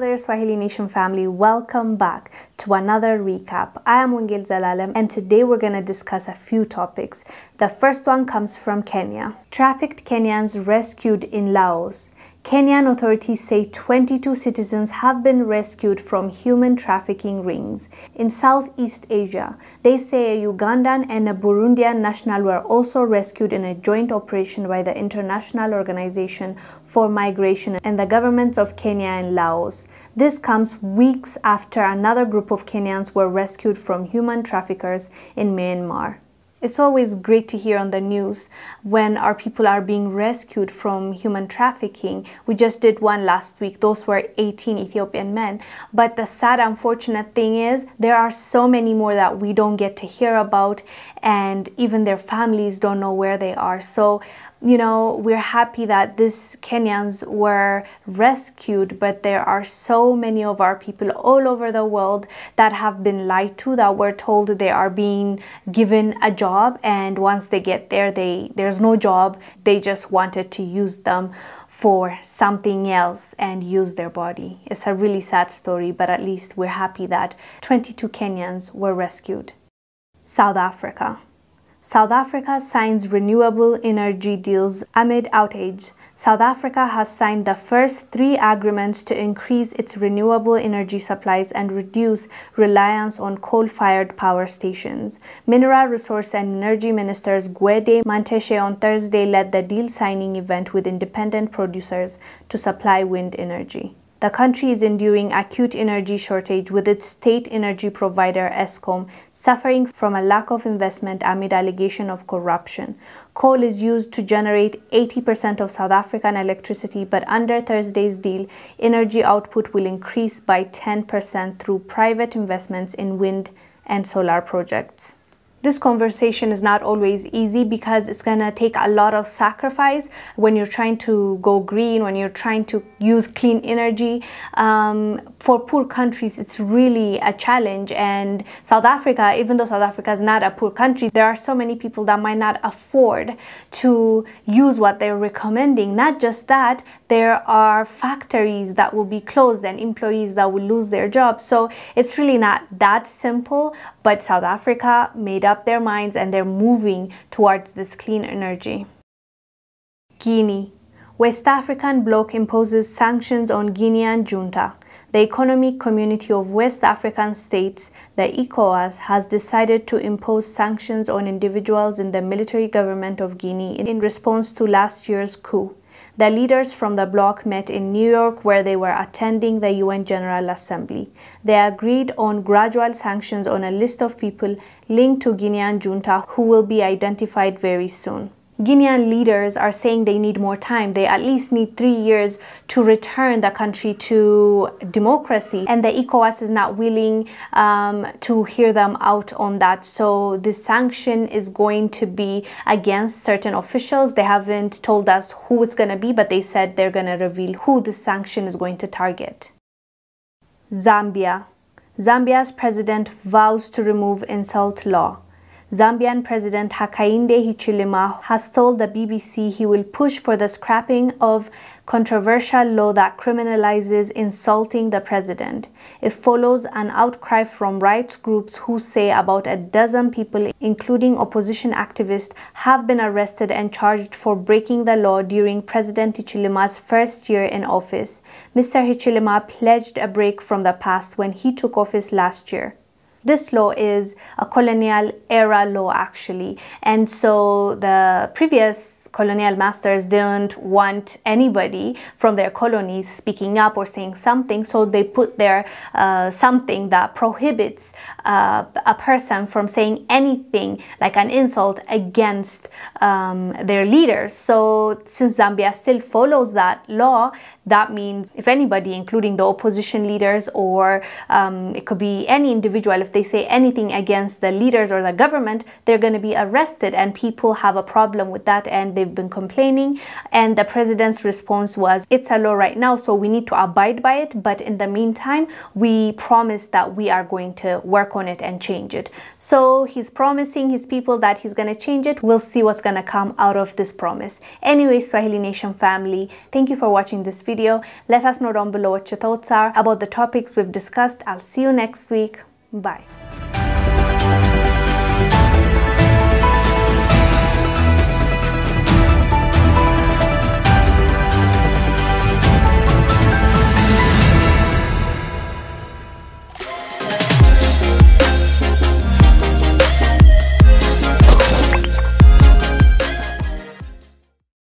there, Swahili Nation family. Welcome back to another recap. I am Wengel Zalalem, and today we're going to discuss a few topics. The first one comes from Kenya. Trafficked Kenyans rescued in Laos. Kenyan authorities say 22 citizens have been rescued from human trafficking rings. In Southeast Asia, they say a Ugandan and a Burundian national were also rescued in a joint operation by the International Organization for Migration and the governments of Kenya and Laos. This comes weeks after another group of Kenyans were rescued from human traffickers in Myanmar. It's always great to hear on the news when our people are being rescued from human trafficking. We just did one last week. Those were 18 Ethiopian men. But the sad, unfortunate thing is there are so many more that we don't get to hear about, and even their families don't know where they are. So, you know, we're happy that these Kenyans were rescued, but there are so many of our people all over the world that have been lied to, that were told they are being given a job, and once they get there, there's no job. They just wanted to use them for something else and use their body. It's a really sad story, but at least we're happy that 22 Kenyans were rescued. South Africa. South Africa signs renewable energy deals amid outage. South Africa has signed the first 3 agreements to increase its renewable energy supplies and reduce reliance on coal-fired power stations. Mineral Resource and Energy Ministers Gwede Mantashe on Thursday led the deal signing event with independent producers to supply wind energy. The country is enduring acute energy shortage, with its state energy provider Eskom suffering from a lack of investment amid allegation of corruption. Coal is used to generate 80% of South African electricity, but under Thursday's deal, energy output will increase by 10% through private investments in wind and solar projects. This conversation is not always easy because it's going to take a lot of sacrifice when you're trying to go green, when you're trying to use clean energy. For poor countries, it's really a challenge. And South Africa, even though South Africa is not a poor country, there are so many people that might not afford to use what they're recommending. Not just that, there are factories that will be closed and employees that will lose their jobs. So it's really not that simple, but South Africa made up their minds and they're moving towards this clean energy. Guinea. West African bloc imposes sanctions on Guinean junta. The Economic Community of West African States, the ECOWAS, has decided to impose sanctions on individuals in the military government of Guinea in response to last year's coup. The leaders from the bloc met in New York, where they were attending the UN General Assembly. They agreed on gradual sanctions on a list of people linked to Guinean junta who will be identified very soon. Guinean leaders are saying they need more time. They at least need 3 years to return the country to democracy. And the ECOWAS is not willing to hear them out on that. So this sanction is going to be against certain officials. They haven't told us who it's going to be, but they said they're going to reveal who the sanction is going to target. Zambia. Zambia's president vows to remove insult law. Zambian President Hakainde Hichilema has told the BBC he will push for the scrapping of controversial law that criminalizes insulting the president. It follows an outcry from rights groups who say about a dozen people, including opposition activists, have been arrested and charged for breaking the law during President Hichilema's first year in office. Mr. Hichilema pledged a break from the past when he took office last year. This law is a colonial era law, actually, and so the previous colonial masters didn't want anybody from their colonies speaking up or saying something, so they put there something that prohibits a person from saying anything like an insult against their leaders. So since Zambia still follows that law, that means if anybody, including the opposition leaders or it could be any individual, if if they say anything against the leaders or the government, they're going to be arrested, and people have a problem with that, and they've been complaining. And the president's response was, it's a law right now, so we need to abide by it, but in the meantime, we promise that we are going to work on it and change it. So he's promising his people that he's going to change it. We'll see what's going to come out of this promise. Anyway, Swahili Nation family, thank you for watching this video. Let us know down below what your thoughts are about the topics we've discussed. I'll see you next week. Bye.